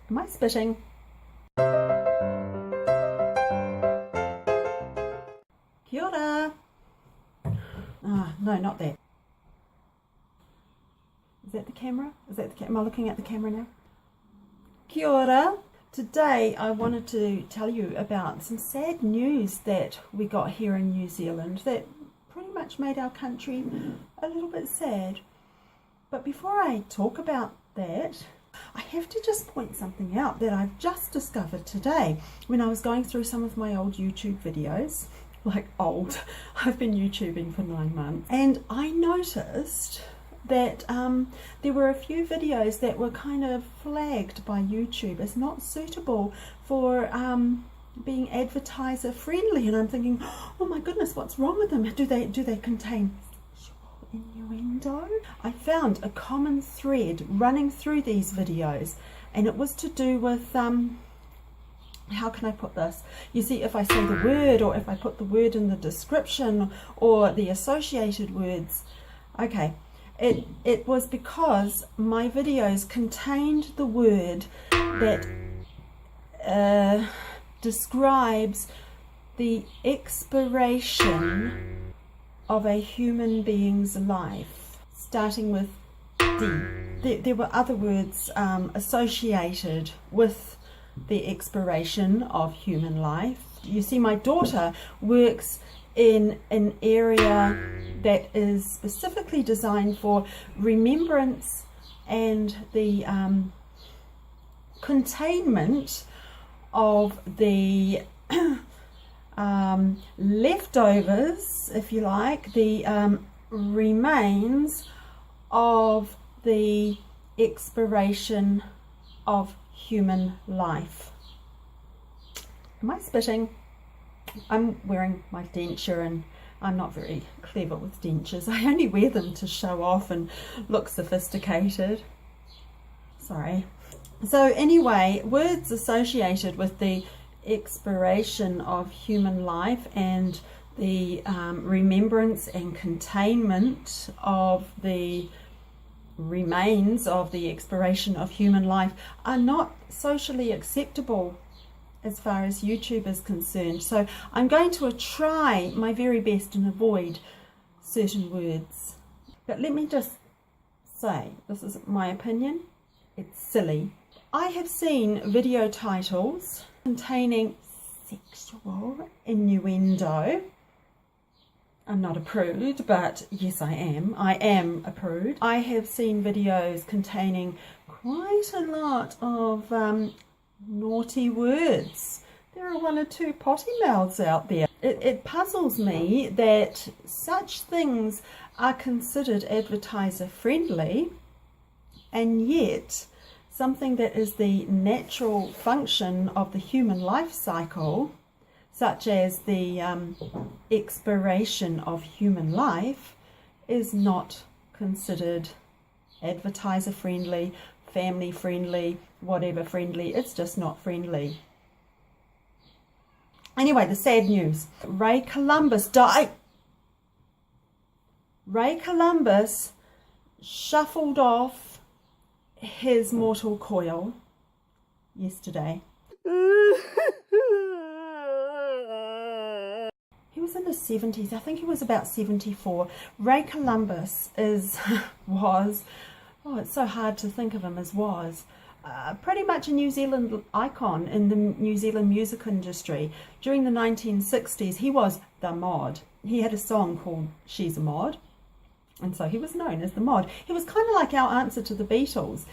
Am I spitting? Kia ora. Ah, no, not that. Is that the camera? Am I looking at the camera now? Kia ora. Today I wanted to tell you about some sad news that we got here in New Zealand that pretty much made our country a little bit sad. But before I talk about that, I have to just point something out that I've just discovered today when I was going through some of my old YouTube videos. Like old, I've been YouTubing for 9 months, and I noticed that there were a few videos that were kind of flagged by YouTube as not suitable for being advertiser friendly, and I'm thinking, oh my goodness, what's wrong with them? Do they contain innuendo? I found a common thread running through these videos, and it was to do with how can I put this? You see, if I say the word, or if I put the word in the description or the associated words, okay, it was because my videos contained the word that describes the expiration of a human being's life, starting with D. There were other words associated with the expiration of human life. You see, my daughter works in an area that is specifically designed for remembrance and the containment of the leftovers, if you like, the remains of the expiration of human life. Am I spitting? I'm wearing my denture and I'm not very clever with dentures. I only wear them to show off and look sophisticated. Sorry. So anyway, words associated with the expiration of human life and the remembrance and containment of the remains of the expiration of human life are not socially acceptable as far as YouTube is concerned. So I'm going to try my very best and avoid certain words. But let me just say, this is my opinion, it's silly. I have seen video titles containing sexual innuendo. I'm not a prude, but yes, I am. I am a prude. I have seen videos containing quite a lot of naughty words. There are 1 or 2 potty mouths out there. It puzzles me that such things are considered advertiser friendly, and yet something that is the natural function of the human life cycle, such as the expiration of human life, is not considered advertiser friendly, family friendly, whatever friendly. It's just not friendly. Anyway, the sad news. Ray Columbus died. Ray Columbus shuffled off his mortal coil yesterday. He was in his 70s. I think he was about 74. Ray Columbus was, oh, it's so hard to think of him as was, pretty much a New Zealand icon in the New Zealand music industry. During the 1960s, he was the mod. He had a song called She's a Mod, and so he was known as the mod. He was kind of like our answer to the Beatles,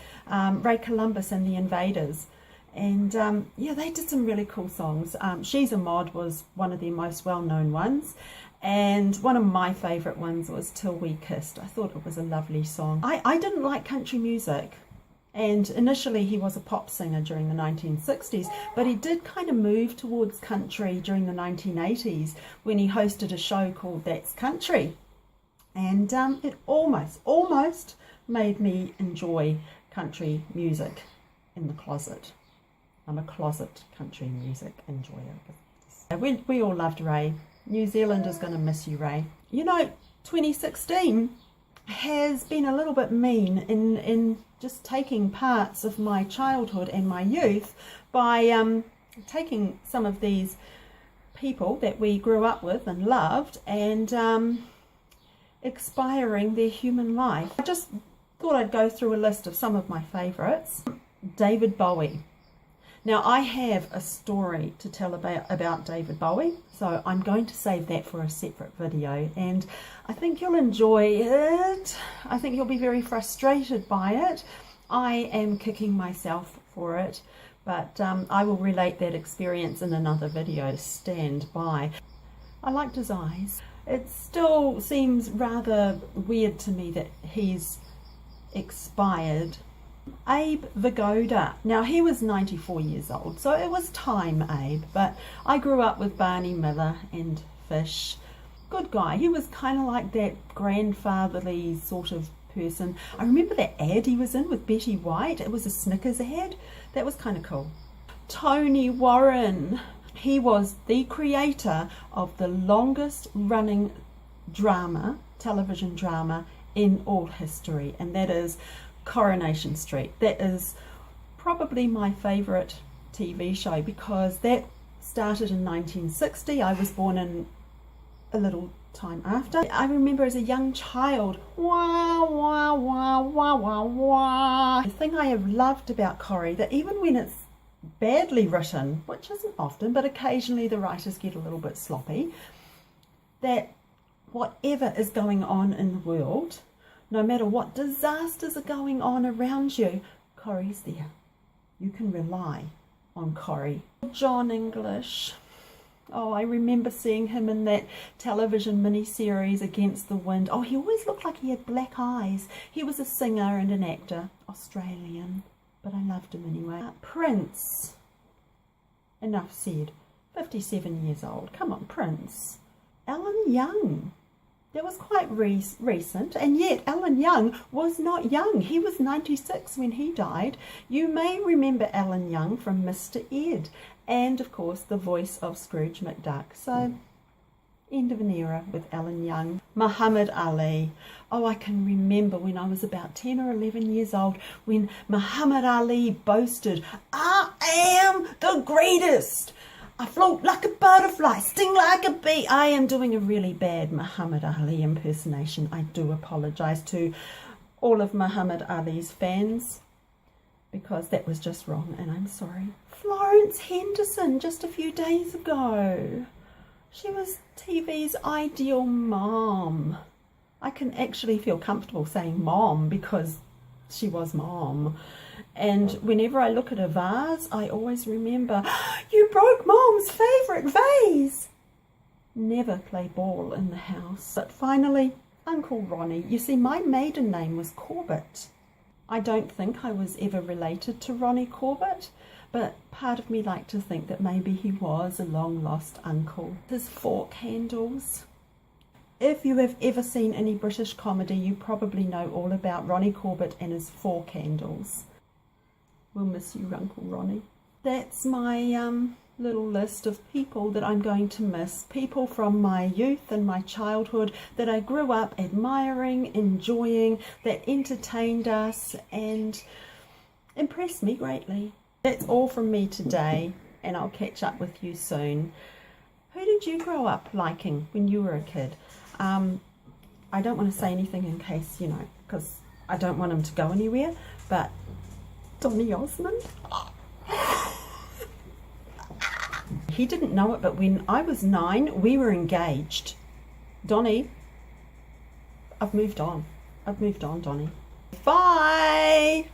Ray Columbus and the Invaders. And yeah, they did some really cool songs. She's a Mod was one of their most well-known ones. And one of my favourite ones was Till We Kissed. I thought it was a lovely song. I didn't like country music. And initially he was a pop singer during the 1960s, but he did kind of move towards country during the 1980s when he hosted a show called That's Country. And it almost made me enjoy country music in the closet. I'm a closet country music enjoyer. We all loved Ray. New Zealand is going to miss you, Ray. You know, 2016, has been a little bit mean in just taking parts of my childhood and my youth by taking some of these people that we grew up with and loved and expiring their human life. I just thought I'd go through a list of some of my favourites. David Bowie. Now, I have a story to tell about David Bowie, so I'm going to save that for a separate video, and I think you'll enjoy it. I think you'll be very frustrated by it. I am kicking myself for it, but I will relate that experience in another video. Stand by. I liked his eyes. It still seems rather weird to me that he's expired. Abe Vigoda. Now, he was 94 years old, so it was time, Abe, but I grew up with Barney Miller and Fish. Good guy. He was kind of like that grandfatherly sort of person. I remember that ad he was in with Betty White. It was a Snickers ad. That was kind of cool. Tony Warren. He was the creator of the longest running drama, television drama in all history, and that is Coronation Street. That is probably my favourite TV show because that started in 1960. I was born in a little time after. I remember as a young child, wah, wah, wah, wah, wah, wah. The thing I have loved about Corrie, that even when it's badly written, which isn't often, but occasionally the writers get a little bit sloppy, that whatever is going on in the world, no matter what disasters are going on around you, Corrie's there. You can rely on Corrie. John English. Oh, I remember seeing him in that television miniseries Against the Wind. Oh, he always looked like he had black eyes. He was a singer and an actor. Australian, but I loved him anyway. Prince. Enough said. 57 years old. Come on, Prince. Alan Young. That was quite recent, and yet Alan Young was not young. He was 96 when he died. You may remember Alan Young from Mr. Ed, and of course the voice of Scrooge McDuck. So, end of an era with Alan Young. Muhammad Ali. Oh, I can remember when I was about 10 or 11 years old when Muhammad Ali boasted, "I am the greatest. I float like a butterfly, sting like a bee." I am doing a really bad Muhammad Ali impersonation. I do apologise to all of Muhammad Ali's fans because that was just wrong and I'm sorry. Florence Henderson, just a few days ago. She was TV's ideal mom. I can actually feel comfortable saying mom because she was mom. And whenever I look at a vase, I always remember, "You broke Mom's favourite vase." Never play ball in the house. But finally, Uncle Ronnie. You see, my maiden name was Corbett. I don't think I was ever related to Ronnie Corbett, but part of me liked to think that maybe he was a long-lost uncle. His fork handles. If you have ever seen any British comedy, you probably know all about Ronnie Corbett and his fork handles. We'll miss you, Uncle Ronnie. That's my little list of people that I'm going to miss. People from my youth and my childhood that I grew up admiring, enjoying, that entertained us and impressed me greatly. That's all from me today, and I'll catch up with you soon. Who did you grow up liking when you were a kid? I don't want to say anything in case, you know, because I don't want him to go anywhere, but Donny Osmond. He didn't know it, but when I was 9, we were engaged. Donny, I've moved on. Donny. Bye!